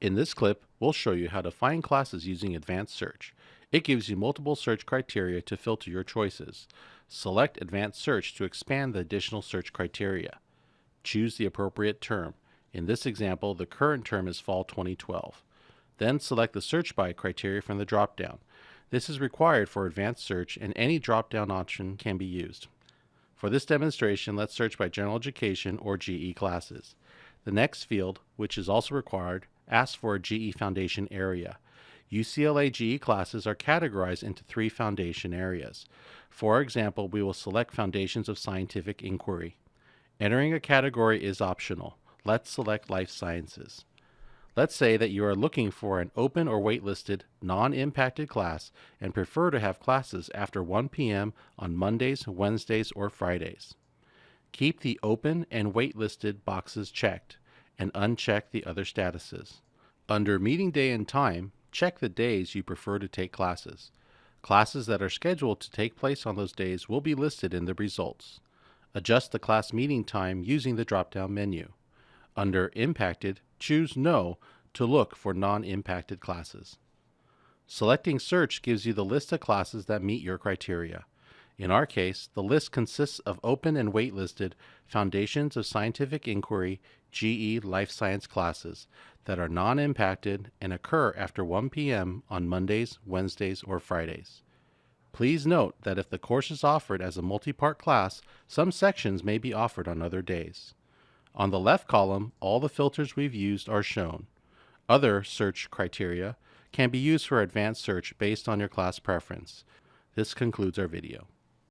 In this clip, we'll show you how to find classes using advanced search. It gives you multiple search criteria to filter your choices. Select advanced search to expand the additional search criteria. Choose the appropriate term. In this example, the current term is Fall 2012. Then select the search by criteria from the drop-down. This is required for advanced search, and any drop-down option can be used. For this demonstration, let's search by general education or GE classes. The next field, which is also required, asks for a GE foundation area. UCLA GE classes are categorized into 3 foundation areas. For example, we will select Foundations of Scientific Inquiry. Entering a category is optional. Let's select Life Sciences. Let's say that you are looking for an open or waitlisted, non-impacted class and prefer to have classes after 1 p.m. on Mondays, Wednesdays, or Fridays. Keep the open and waitlisted boxes checked and uncheck the other statuses. Under Meeting Day and Time, check the days you prefer to take classes. Classes that are scheduled to take place on those days will be listed in the results. Adjust the class meeting time using the drop-down menu. Under Impacted, choose No to look for non-impacted classes. Selecting Search gives you the list of classes that meet your criteria. In our case, the list consists of open and waitlisted Foundations of Scientific Inquiry GE Life Science classes that are non-impacted and occur after 1 p.m. on Mondays, Wednesdays, or Fridays. Please note that if the course is offered as a multi-part class, some sections may be offered on other days. On the left column, all the filters we've used are shown. Other search criteria can be used for advanced search based on your class preference. This concludes our video.